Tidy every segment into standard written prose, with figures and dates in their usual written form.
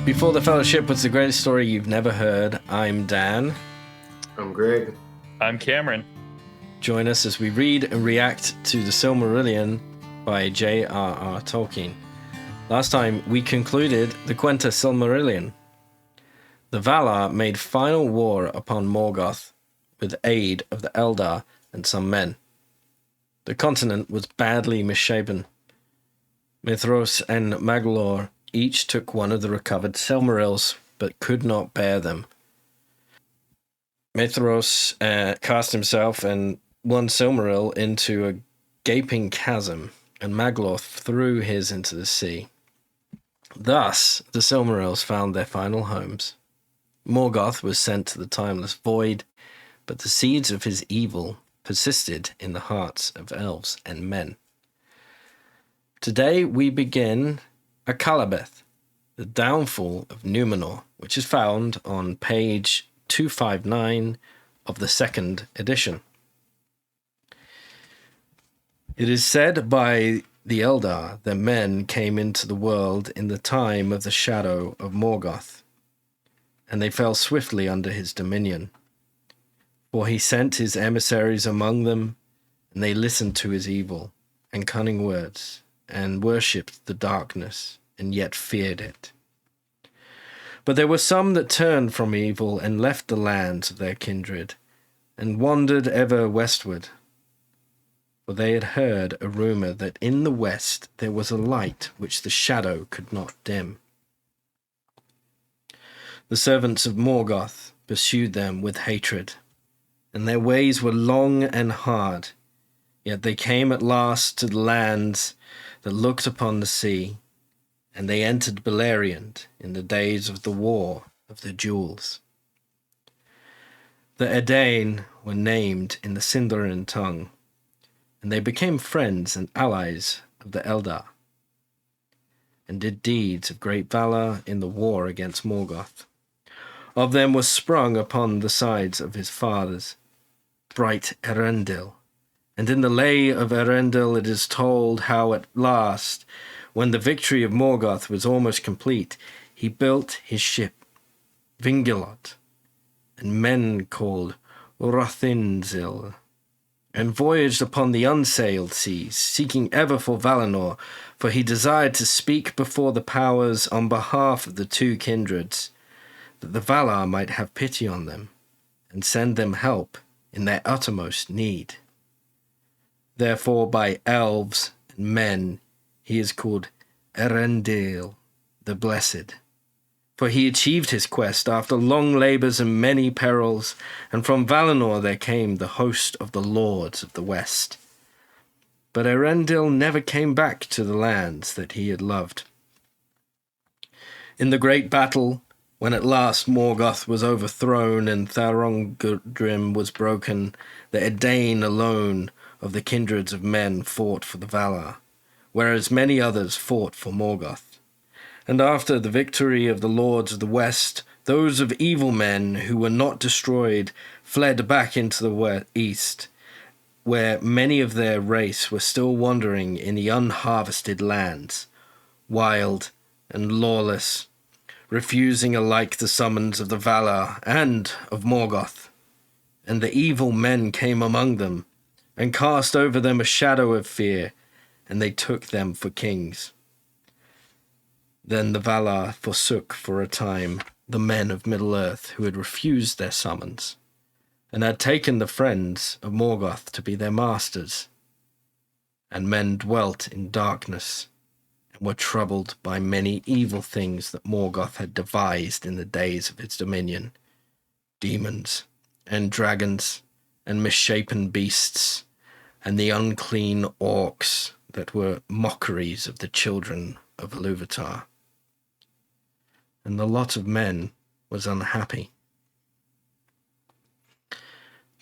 Before the Fellowship was the greatest story you've never heard. I'm Dan. I'm Greg. I'm Cameron. Join us as we read and react to the Silmarillion by J.R.R. Tolkien. Last time, we concluded the Quenta Silmarillion. The Valar made final war upon Morgoth with aid of the Eldar and some men. The continent was badly misshapen. Mithros and Maglor each took one of the recovered Silmarils, but could not bear them. Mithros cast himself and one Silmaril into a gaping chasm, and Maglor threw his into the sea. Thus, the Silmarils found their final homes. Morgoth was sent to the timeless void, but the seeds of his evil persisted in the hearts of elves and men. Today we begin Akallabeth, the downfall of Númenor, which is found on page 259 of the second edition. It is said by the Eldar that men came into the world in the time of the shadow of Morgoth, and they fell swiftly under his dominion. For he sent his emissaries among them, and they listened to his evil and cunning words, and worshipped the darkness, and yet feared it. But there were some that turned from evil and left the lands of their kindred, and wandered ever westward. For they had heard a rumour that in the west there was a light which the shadow could not dim. The servants of Morgoth pursued them with hatred, and their ways were long and hard, yet they came at last to the lands that looked upon the sea, and they entered Beleriand in the days of the War of the Jewels. The Dúnedain were named in the Sindarin tongue, and they became friends and allies of the Eldar, and did deeds of great valour in the war against Morgoth. Of them was sprung upon the sides of his fathers bright Eärendil, and in the Lay of Eärendil it is told how at last, when the victory of Morgoth was almost complete, he built his ship, Vingilot, and men called Rothinzil, and voyaged upon the unsailed seas, seeking ever for Valinor, for he desired to speak before the powers on behalf of the two kindreds, that the Valar might have pity on them, and send them help in their uttermost need. Therefore by elves and men he is called Eärendil, the Blessed. For he achieved his quest after long labours and many perils, and from Valinor there came the host of the lords of the west. But Eärendil never came back to the lands that he had loved. In the great battle, when at last Morgoth was overthrown and Tharongdrim was broken, the Edain alone of the kindreds of men fought for the Valar, whereas many others fought for Morgoth. And after the victory of the lords of the west, those of evil men who were not destroyed fled back into the east, where many of their race were still wandering in the unharvested lands, wild and lawless, refusing alike the summons of the Valar and of Morgoth. And the evil men came among them, and cast over them a shadow of fear, and they took them for kings. Then the Valar forsook for a time the men of Middle-earth who had refused their summons, and had taken the friends of Morgoth to be their masters. And men dwelt in darkness, and were troubled by many evil things that Morgoth had devised in the days of his dominion, demons and dragons and misshapen beasts, and the unclean orcs that were mockeries of the children of Ilúvatar. And the lot of men was unhappy.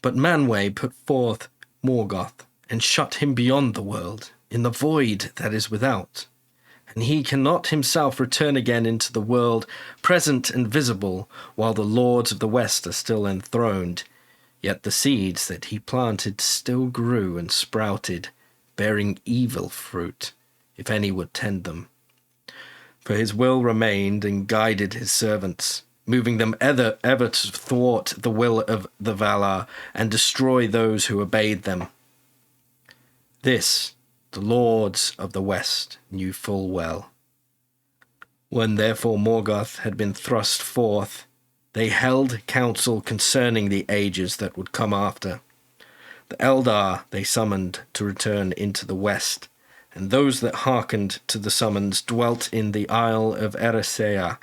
But Manwë put forth Morgoth, and shut him beyond the world, in the void that is without. And he cannot himself return again into the world, present and visible, while the lords of the west are still enthroned. Yet the seeds that he planted still grew and sprouted, bearing evil fruit, if any would tend them. For his will remained and guided his servants, moving them ever to thwart the will of the Valar and destroy those who obeyed them. This the lords of the West knew full well. When therefore Morgoth had been thrust forth, they held council concerning the ages that would come after. The Eldar they summoned to return into the West, and those that hearkened to the summons dwelt in the Isle of Eressëa.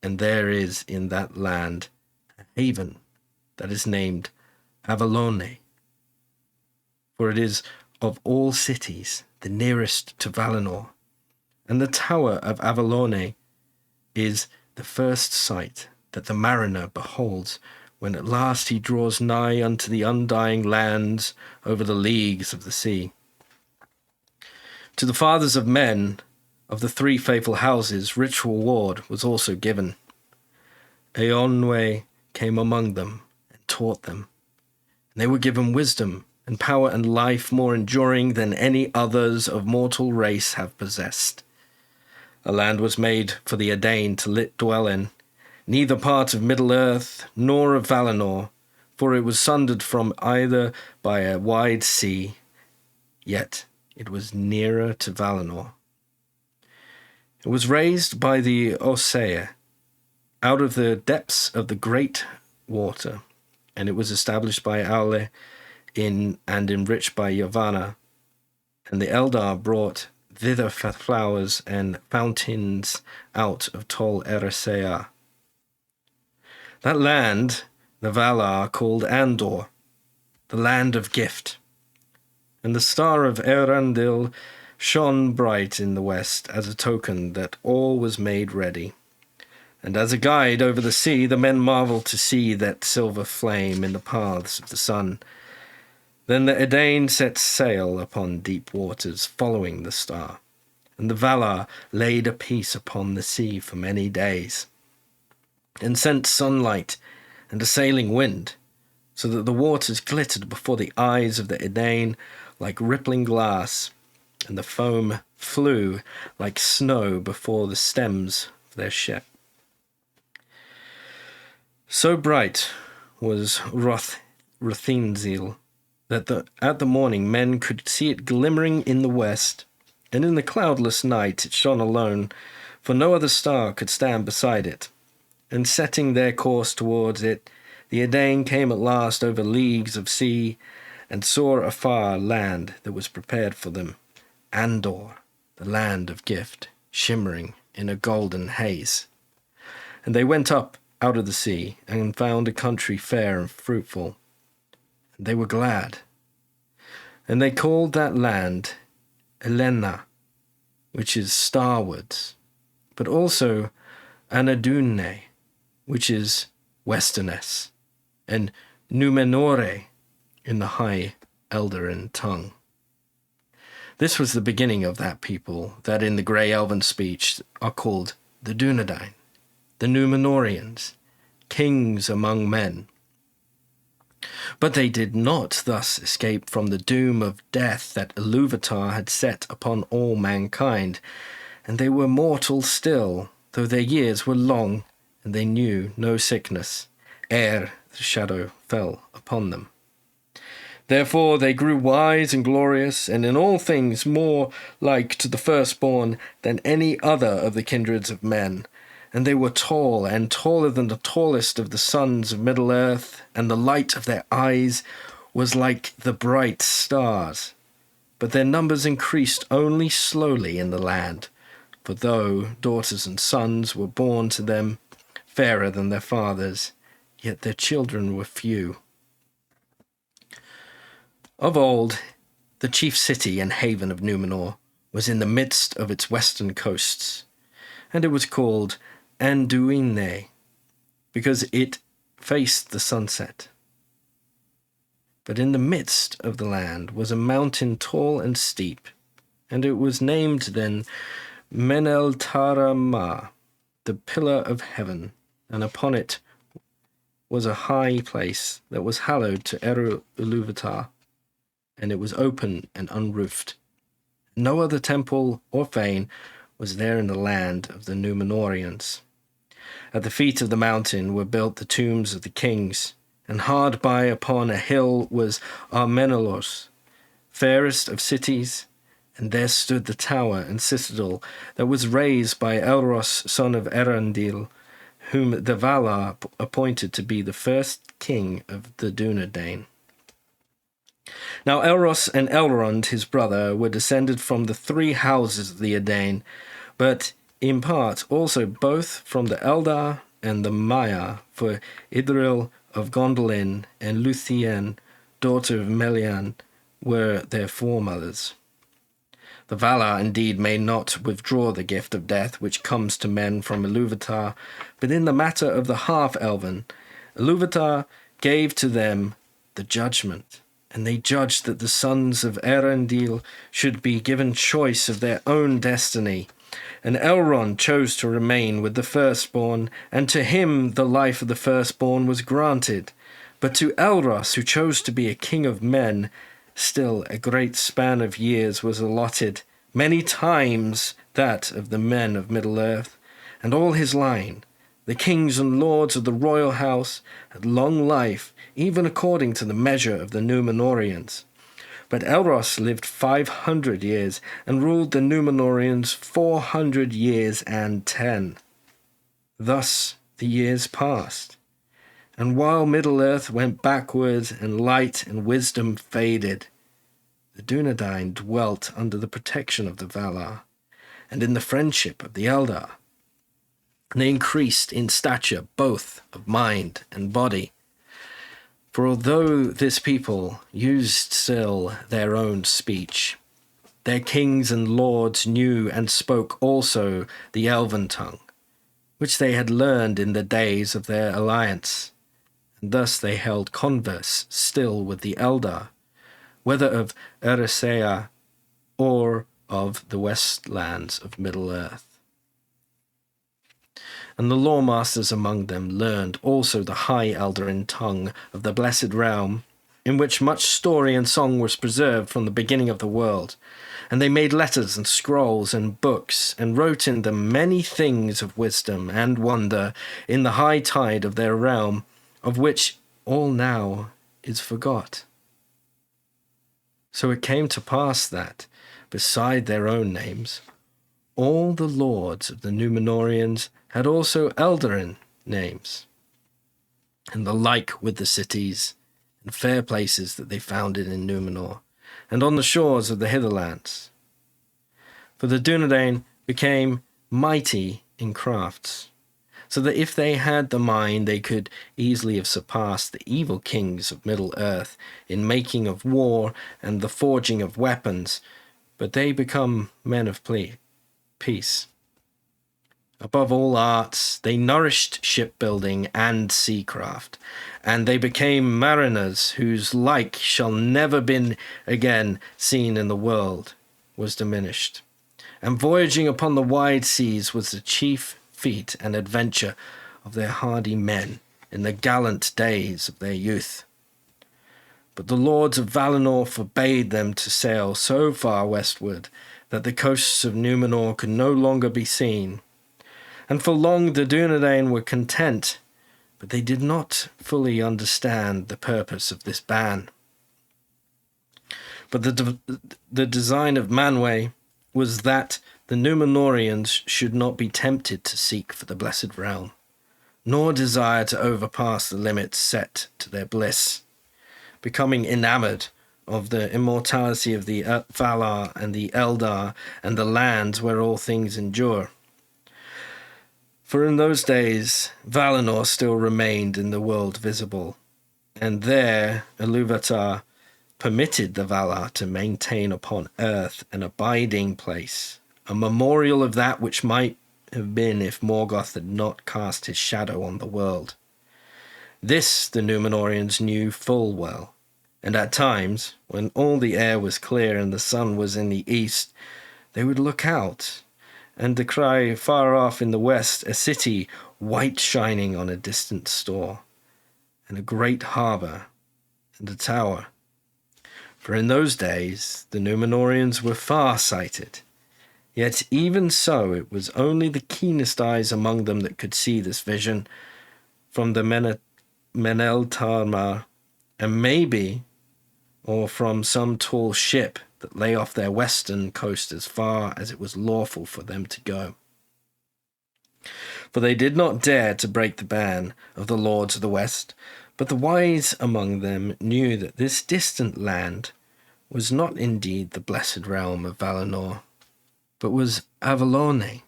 And there is in that land a haven that is named Avalone, for it is of all cities the nearest to Valinor, and the tower of Avalone is the first sight that the mariner beholds when at last he draws nigh unto the undying lands over the leagues of the sea. To the fathers of men of the three faithful houses rich reward was also given. Eärendil came among them and taught them, and they were given wisdom and power and life more enduring than any others of mortal race have possessed. A land was made for the Eärendil to dwell in, neither part of Middle-earth nor of Valinor, for it was sundered from either by a wide sea, yet it was nearer to Valinor. It was raised by the Ossë out of the depths of the great water, and it was established by Aüle and enriched by Yavanna, and the Eldar brought thither flowers and fountains out of tall Eressëa. That land the Valar called Andor, the land of gift, and the star of Eärendil shone bright in the west as a token that all was made ready. And as a guide over the sea, the men marveled to see that silver flame in the paths of the sun. Then the Eärendil set sail upon deep waters, following the star, and the Valar laid a peace upon the sea for many days, and sent sunlight and a sailing wind, so that the waters glittered before the eyes of the Eärendil like rippling glass, and the foam flew like snow before the stems of their ship. So bright was Rothinzil that at the morning men could see it glimmering in the west, and in the cloudless night it shone alone, for no other star could stand beside it. And setting their course towards it, the Eärendil came at last over leagues of sea, and saw afar land that was prepared for them, Andor, the land of gift, shimmering in a golden haze. And they went up out of the sea, and found a country fair and fruitful. And they were glad. And they called that land Elena, which is starwards, but also Andúnië, which is Westernesse, and Númenor in the high Eldarin tongue. This was the beginning of that people that in the grey elven speech are called the Dúnedain, the Númenoreans, kings among men. But they did not thus escape from the doom of death that Ilúvatar had set upon all mankind, and they were mortal still, though their years were long, and they knew no sickness, ere the shadow fell upon them. Therefore they grew wise and glorious, and in all things more like to the firstborn than any other of the kindreds of men. And they were tall, and taller than the tallest of the sons of Middle-earth, and the light of their eyes was like the bright stars. But their numbers increased only slowly in the land, for though daughters and sons were born to them, fairer than their fathers, yet their children were few. Of old, the chief city and haven of Númenor was in the midst of its western coasts, and it was called Andúnië, because it faced the sunset. But in the midst of the land was a mountain tall and steep, and it was named then Meneltarama, the pillar of heaven, and upon it was a high place that was hallowed to Ilúvatar, and it was open and unroofed. No other temple or fane was there in the land of the Númenoreans. At the feet of the mountain were built the tombs of the kings, and hard by upon a hill was Armenellos, fairest of cities, and there stood the tower and citadel that was raised by Elros, son of Eärendil, whom the Valar appointed to be the first king of the Dúnedain. Now Elros and Elrond, his brother, were descended from the 3 houses of the Edain, but in part also both from the Eldar and the Maiar, for Eärendil of Gondolin and Luthien, daughter of Melian, were their foremothers. The Valar indeed may not withdraw the gift of death which comes to men from Ilúvatar, but in the matter of the half-elven, Ilúvatar gave to them the judgment, and they judged that the sons of Eärendil should be given choice of their own destiny. And Elrond chose to remain with the firstborn, and to him the life of the firstborn was granted. But to Elros, who chose to be a king of men, still a great span of years was allotted, many times that of the men of Middle-earth, and all his line, the kings and lords of the royal house, had long life, even according to the measure of the Númenoreans. But Elros lived 500 years, and ruled the Númenoreans 400 years and 10. Thus the years passed, and while Middle-earth went backward and light and wisdom faded, the Dúnedain dwelt under the protection of the Valar, and in the friendship of the Eldar. And they increased in stature both of mind and body. For although this people used still their own speech, their kings and lords knew and spoke also the Elven tongue, which they had learned in the days of their alliance. And thus they held converse still with the Eldar, whether of Eressëa or of the west lands of Middle-earth. And the lawmasters among them learned also the high Eldarin tongue of the blessed realm, in which much story and song was preserved from the beginning of the world. And they made letters and scrolls and books, and wrote in them many things of wisdom and wonder in the high tide of their realm, of which all now is forgot. So it came to pass that, beside their own names, all the lords of the Númenoreans had also Eldarin names, and the like with the cities and fair places that they founded in Númenor, and on the shores of the Hither Lands. For the Dúnedain became mighty in crafts, so that if they had the mind they could easily have surpassed the evil kings of Middle-earth in making of war and the forging of weapons, but they become men of peace. Above all arts, they nourished shipbuilding and seacraft, and they became mariners whose like shall never be again seen in the world was diminished. And voyaging upon the wide seas was the chief feat and adventure of their hardy men in the gallant days of their youth. But the lords of Valinor forbade them to sail so far westward that the coasts of Númenor could no longer be seen. And for long the Dúnedain were content, but they did not fully understand the purpose of this ban. But the design of Manwë was that the Númenoreans should not be tempted to seek for the blessed realm, nor desire to overpass the limits set to their bliss, becoming enamoured of the immortality of the Valar and the Eldar and the lands where all things endure. For in those days Valinor still remained in the world visible, and there Ilúvatar permitted the Valar to maintain upon earth an abiding place, a memorial of that which might have been if Morgoth had not cast his shadow on the world. This the Númenorians knew full well, and at times, when all the air was clear and the sun was in the east, they would look out and descry far off in the west a city white shining on a distant store, and a great harbour and a tower. For in those days the Númenorians were far-sighted, Yet even so, it was only the keenest eyes among them that could see this vision from the Meneltarmar, and maybe, or from some tall ship that lay off their western coast as far as it was lawful for them to go. For they did not dare to break the ban of the lords of the west, but the wise among them knew that this distant land was not indeed the blessed realm of Valinor, but was Avalone,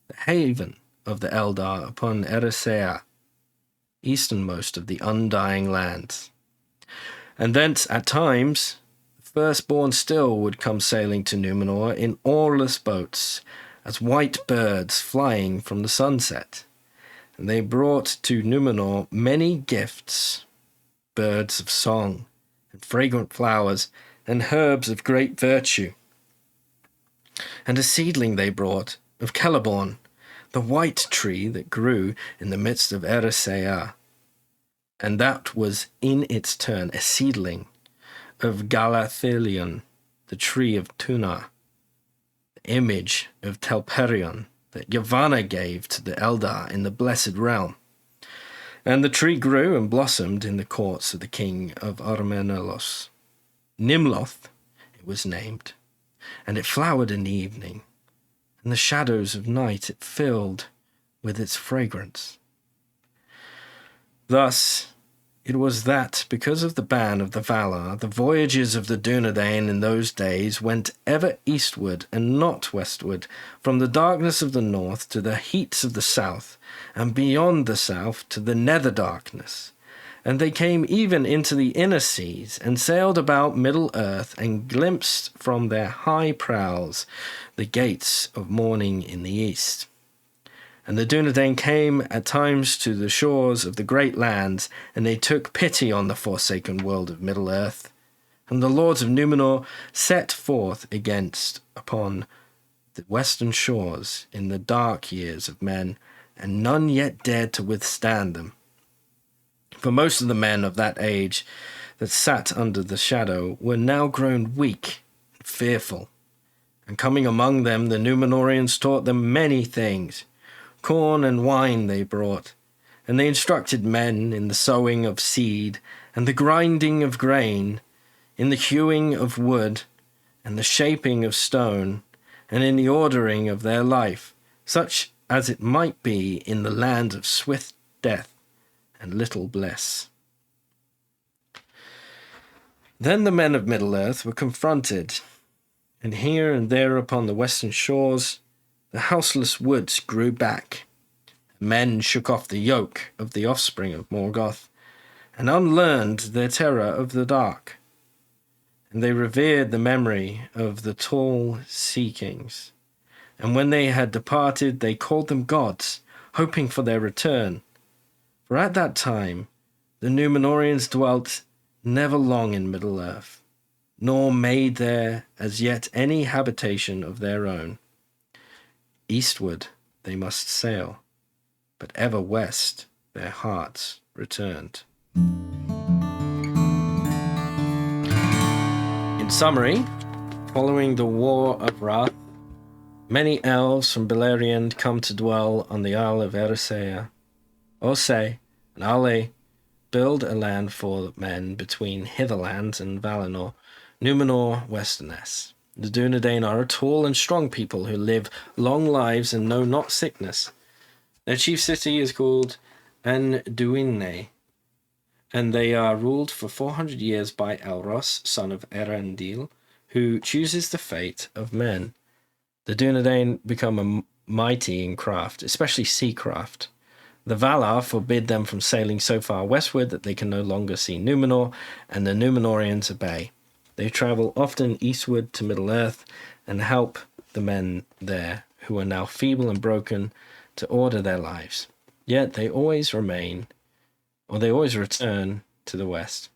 the haven of the Eldar upon Eressëa, easternmost of the undying lands. And thence, at times, the firstborn still would come sailing to Númenor in oarless boats, as white birds flying from the sunset. And they brought to Númenor many gifts, birds of song, and fragrant flowers, and herbs of great virtue. And a seedling they brought of Celeborn, the white tree that grew in the midst of Eressëa, and that was in its turn a seedling of Galathylion, the tree of Tuna, the image of Telperion that Yavanna gave to the Eldar in the blessed realm. And the tree grew and blossomed in the courts of the king of Armenelos. Nimloth it was named, and it flowered in the evening, and the shadows of night it filled with its fragrance. Thus it was that, because of the ban of the Valar, the voyages of the Dúnedain in those days went ever eastward and not westward, from the darkness of the north to the heats of the south, and beyond the south to the nether darkness. And they came even into the inner seas, and sailed about Middle-earth, and glimpsed from their high prows the gates of morning in the east. And the Dúnedain came at times to the shores of the great lands, and they took pity on the forsaken world of Middle-earth. And the lords of Númenor set forth against upon the western shores in the dark years of men, and none yet dared to withstand them. For most of the men of that age that sat under the shadow were now grown weak and fearful. And coming among them, the Númenoreans taught them many things. Corn and wine they brought, and they instructed men in the sowing of seed, and the grinding of grain, in the hewing of wood, and the shaping of stone, and in the ordering of their life, such as it might be in the land of swift death and little bliss. Then the men of Middle-earth were confronted, and here and there upon the western shores the houseless woods grew back. Men shook off the yoke of the offspring of Morgoth, and unlearned their terror of the dark. And they revered the memory of the tall sea kings. And when they had departed, they called them gods, hoping for their return. For at that time the Númenoreans dwelt never long in Middle-earth, nor made there as yet any habitation of their own. Eastward they must sail, but ever west their hearts returned. In summary, following the War of Wrath, many elves from Beleriand come to dwell on the Isle of Eressëa. Ossë and Aüle build a land for men between Hither Lands and Valinor, Númenor, Westernesse. The Dúnedain are a tall and strong people who live long lives and know not sickness. Their chief city is called Andúnië, and they are ruled for 400 years by Elros, son of Eärendil, who chooses the fate of men. The Dúnedain become mighty in craft, especially seacraft. The Valar forbid them from sailing so far westward that they can no longer see Númenor, and the Númenoreans obey. They travel often eastward to Middle-earth and help the men there, who are now feeble and broken, to order their lives. Yet they always return to the west.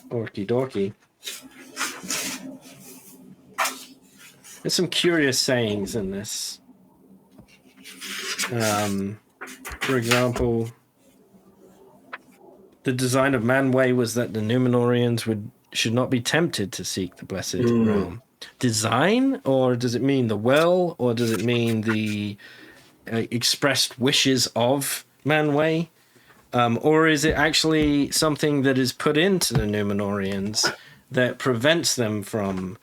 Orky dorky. There's some curious sayings in this. For example, the design of Manwë was that the Númenoreans would should not be tempted to seek the blessed realm. Design, or does it mean the well, or does it mean the expressed wishes of Manwë? Or is it actually something that is put into the Númenorians that prevents them from,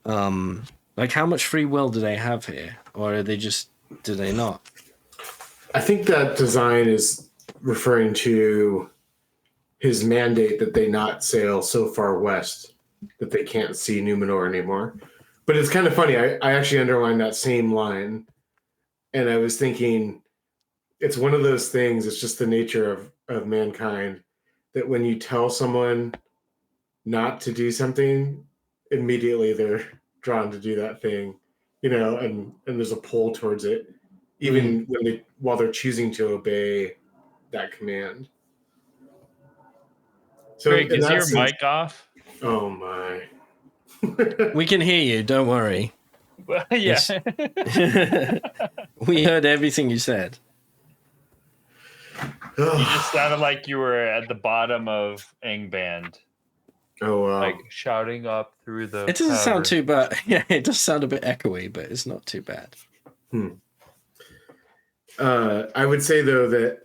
like, how much free will do they have here? Or are they just, do they not? I think that design is referring to his mandate that they not sail so far west that they can't see Númenor anymore. But it's kind of funny. I actually underlined that same line, and I was thinking it's one of those things. It's just the nature of mankind that when you tell someone not to do something, immediately they're drawn to do that thing, and there's a pull towards it, even while they're choosing to obey that command. So Greg, is your mic off? Oh my. We can hear you, don't worry. Well, yeah. We heard everything you said. You just sounded like you were at the bottom of Angband. Oh, wow. Like shouting up through the It doesn't sound too bad. Yeah, it does sound a bit echoey, but it's not too bad. I would say, though, that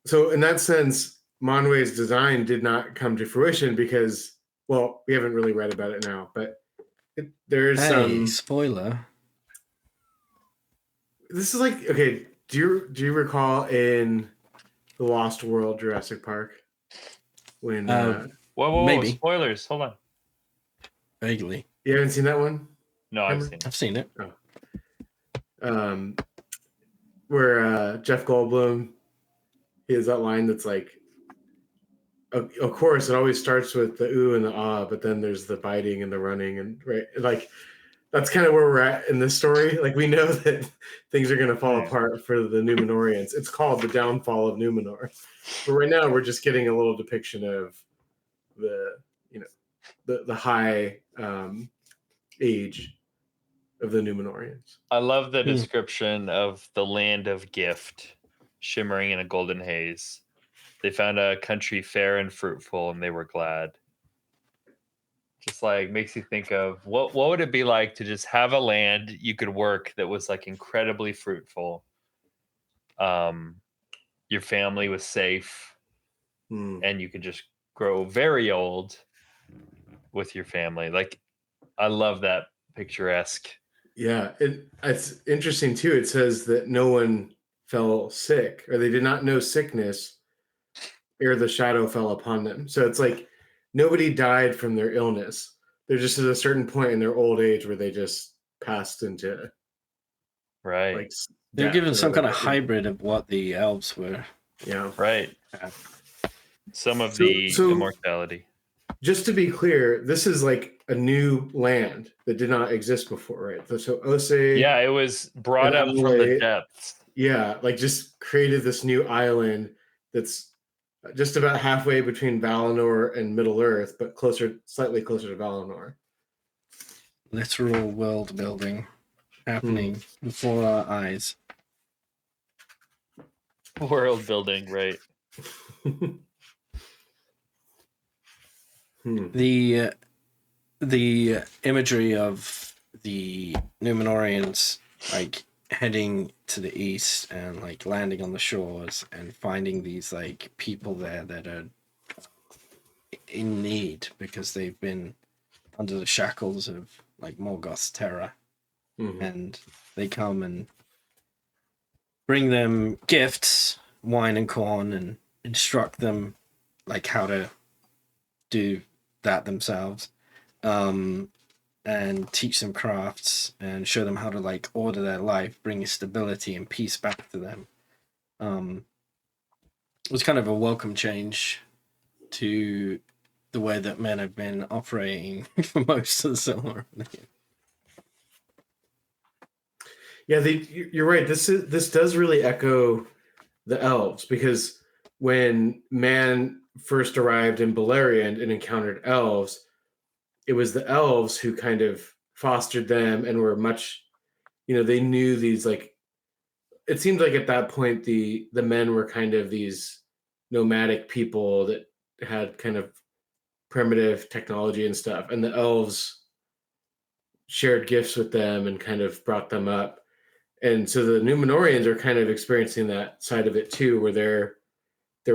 so in that sense, Manwë's design did not come to fruition because, well, we haven't really read about it now, but there's some spoiler. This is like, okay, do you recall in the Lost World Jurassic Park when whoa, maybe spoilers, hold on. Vaguely. You haven't seen that one? No, I've seen it. Oh. Where Jeff Goldblum, he has that line that's like, of course, it always starts with the ooh and the ah, but then there's the biting and the running, and right, like that's kind of where we're at in this story. Like we know that things are going to fall apart for the Númenorians. It's called the downfall of Númenor, but right now we're just getting a little depiction of the high age of the Númenorians. I love the description of the land of gift, shimmering in a golden haze. They found a country fair and fruitful, and they were glad. Just like makes you think of what would it be like to just have a land you could work that was like incredibly fruitful. Your family was safe, and you could just grow very old with your family. Like, I love that picturesque. Yeah, it's interesting too. It says that no one fell sick, or they did not know sickness ere the shadow fell upon them. So it's like nobody died from their illness. They're just at a certain point in their old age where they just passed into like they're given some kind of hybrid of what the elves were. Yeah. Right. Some of the immortality. Just to be clear, this is like a new land that did not exist before, right? So Ossë. Yeah, it was brought up from the depths. Yeah, like just created this new island that's just about halfway between Valinor and Middle Earth, but slightly closer to Valinor. Literal world building happening before our eyes. World building, right? The imagery of the Númenorians like heading to the east and like landing on the shores and finding these like people there that are in need because they've been under the shackles of like Morgoth's terror, and they come and bring them gifts, wine and corn, and instruct them like how to do that themselves, and teach them crafts and show them how to like order their life, bring stability and peace back to them. It was kind of a welcome change to the way that men have been operating for most of the Silmarillion. Yeah, you're right. This does really echo the elves, because when man first arrived in Beleriand and encountered elves, it was the elves who kind of fostered them and were much, they knew these, like, it seemed like at that point the men were kind of these nomadic people that had kind of primitive technology and stuff, and the elves shared gifts with them and kind of brought them up. And so the Númenóreans are kind of experiencing that side of it too, where they're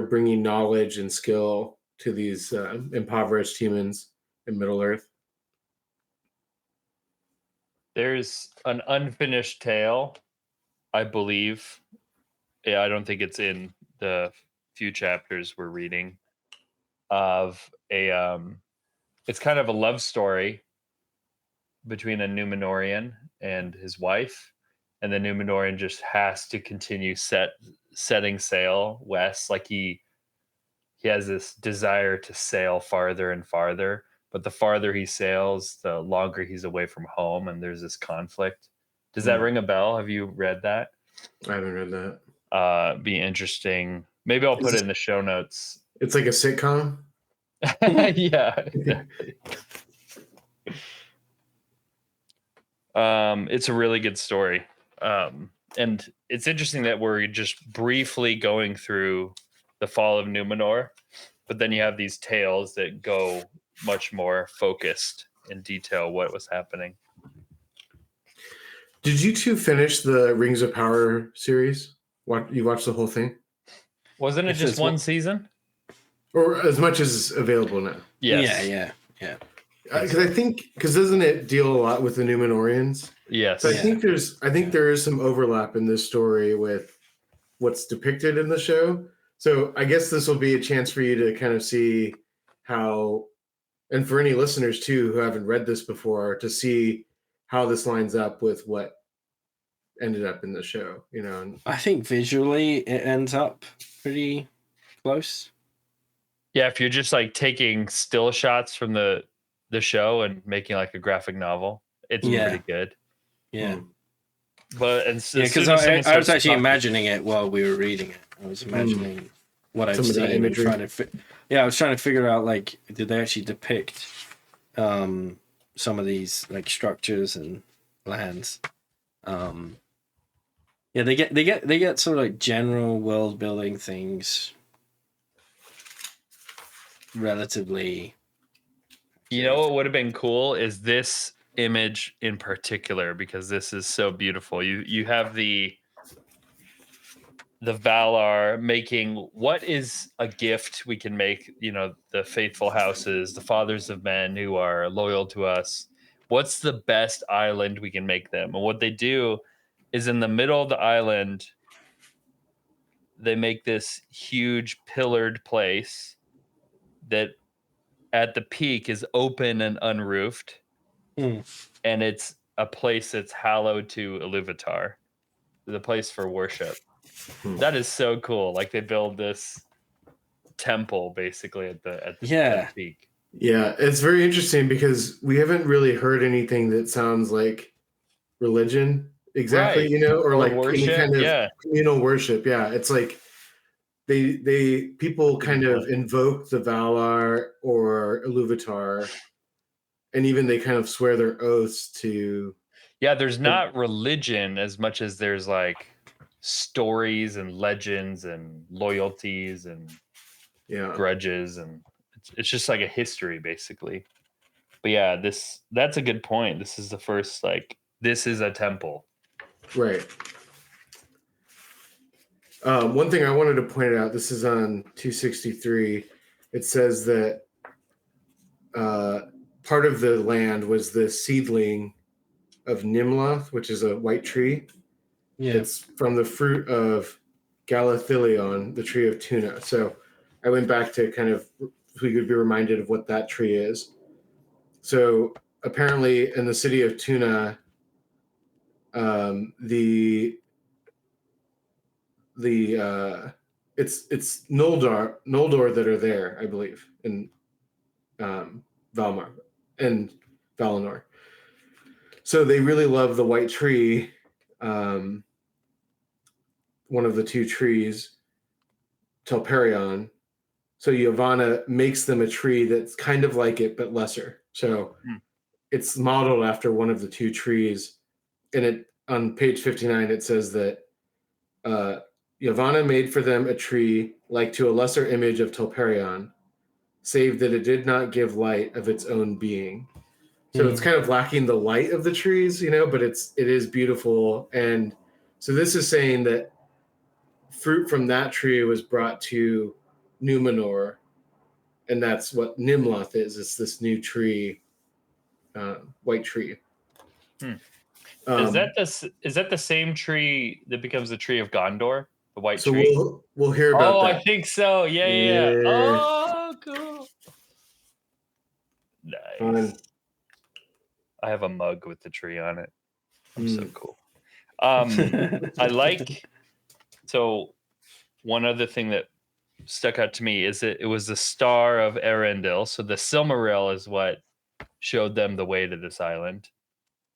bringing knowledge and skill to these impoverished humans in Middle Earth. There's an unfinished tale, I believe. Yeah, I don't think it's in the few chapters we're reading, of a it's kind of a love story between a Númenórean and his wife, and the Númenórean just has to continue setting sail west. Like he has this desire to sail farther and farther, but the farther he sails, the longer he's away from home, and there's this conflict. Does that ring a bell? Have you read that? I haven't read that. Be interesting. Maybe I'll put it in the show notes. It's like a sitcom. Yeah, exactly. It's a really good story. And it's interesting that we're just briefly going through the fall of Númenor, but then you have these tales that go much more focused in detail what was happening. Did you two finish the Rings of Power series? You watched the whole thing? Wasn't it just one season? Or as much as is available now? Yes. Yeah. Because doesn't it deal a lot with the Númenóreans? Yes. So I think there is some overlap in this story with what's depicted in the show. So I guess this will be a chance for you to kind of see how, and for any listeners too who haven't read this before, to see how this lines up with what ended up in the show. And I think visually it ends up pretty close. Yeah, if you're just like taking still shots from the show and making like a graphic novel, it's pretty good. Yeah. But because I was actually imagining it while we were reading it. I was imagining what I've seen and trying to I was trying to figure out, like, did they actually depict some of these like structures and lands? They get sort of like general world building things relatively. You know what would have been cool is this image in particular, because this is so beautiful. You have the Valar making what is a gift we can make, the faithful houses, the fathers of men who are loyal to us. What's the best island we can make them? And what they do is, in the middle of the island, they make this huge pillared place that at the peak is open and unroofed. And it's a place that's hallowed to Ilúvatar, the place for worship. That is so cool. Like, they build this temple basically at the peak. Yeah, it's very interesting because we haven't really heard anything that sounds like religion exactly, Right. or like worship, any kind of communal worship. Yeah, it's like people kind of invoke the Valar or Ilúvatar, and even they kind of swear their oaths to. Yeah, there's not religion as much as there's like stories and legends and loyalties and grudges, and it's just like a history basically. But yeah, that's a good point. This is the first, like, this is a temple. Right. One thing I wanted to point out, this is on 263. It says that part of the land was the seedling of Nimloth, which is a white tree. Yeah. It's from the fruit of Galathylion, the tree of Tuna. So I went back to kind of, we could be reminded of what that tree is. So apparently in the city of Tuna, it's Noldor that are there, I believe, in Valinor and Valinor. So they really love the white tree, one of the two trees, Telperion. So Yavanna makes them a tree that's kind of like it but lesser. So it's modeled after one of the two trees. And on page 59 it says that Yavanna made for them a tree like to a lesser image of Telperion. save that it did not give light of its own being. So it's kind of lacking the light of the trees, but it is beautiful. And so this is saying that fruit from that tree was brought to Númenor, and that's what Nimloth is. It's this new tree, white tree. Is that the same tree that becomes the tree of Gondor? The white so tree? we'll hear about that. I think so. Yeah. Oh, cool. Nice. Fun. I have a mug with the tree on it. I'm so cool. I like. So one other thing that stuck out to me is that it was the star of Eärendil. So the Silmaril is what showed them the way to this island.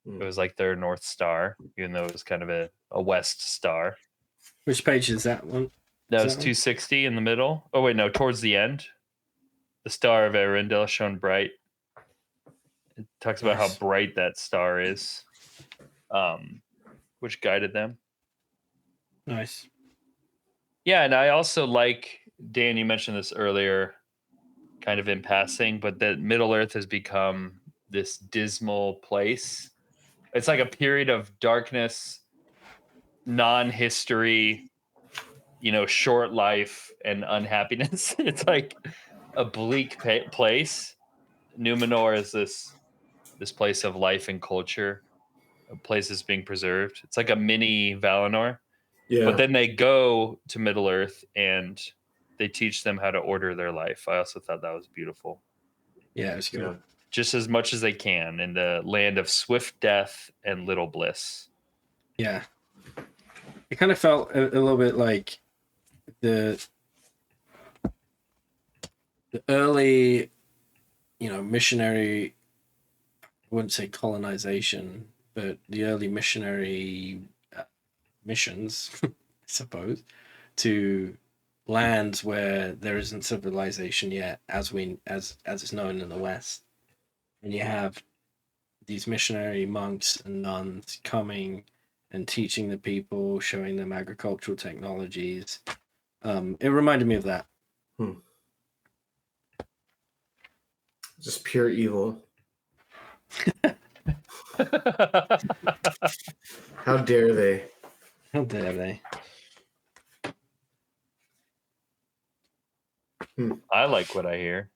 It was like their North Star, even though it was kind of a west star. Which page is that one? That was 260 in the middle. Oh, wait, no, towards the end. The star of Eärendil shone bright. It talks about how bright that star is, which guided them. Nice. Yeah, and I also like, Dan, you mentioned this earlier, kind of in passing, but that Middle Earth has become this dismal place. It's like a period of darkness, non-history, short life and unhappiness. It's like a bleak place. Númenor is this place of life and culture, a place that's being preserved. It's like a mini Valinor. Yeah. But then they go to Middle Earth and they teach them how to order their life. I also thought that was beautiful. Yeah, it's cool. Yeah. Just as much as they can in the land of swift death and little bliss. Yeah. It kind of felt a little bit like the early, missionary, I wouldn't say colonization, but the early missionary missions, I suppose, to lands where there isn't civilization yet, as it's known in the West. And you have these missionary monks and nuns coming and teaching the people, showing them agricultural technologies. It reminded me of that. Just pure evil. How dare they? How dare they? I like what I hear.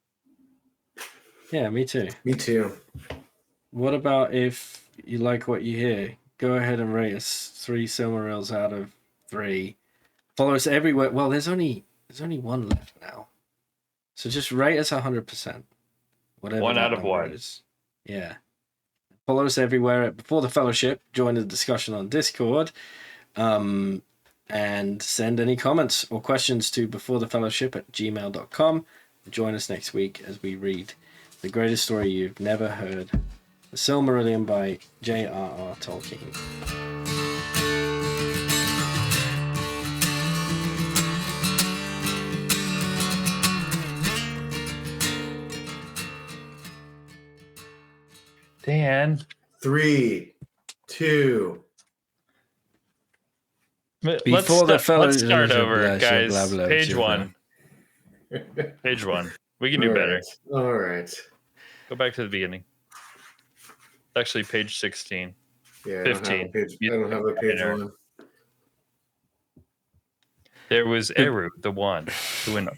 Yeah, me too. Me too. What about if you like what you hear? Go ahead and rate us 3 Silmarils out of 3. Follow us everywhere. Well, there's only one left now, so just rate us 100%. Whatever. 1 out of 1 is. Yeah. Follow us everywhere at Before the Fellowship. Join the discussion on Discord. And send any comments or questions to beforethefellowship@gmail.com. Join us next week as we read the greatest story you've never heard, The Silmarillion by J.R.R. Tolkien. Dan. 3, 2. Let's start over, guys. Page 1. Page 1. We can do better. All right. Go back to the beginning. Actually, page 16. Yeah, 15. I don't have a page 1. There was Eru, the one who went up.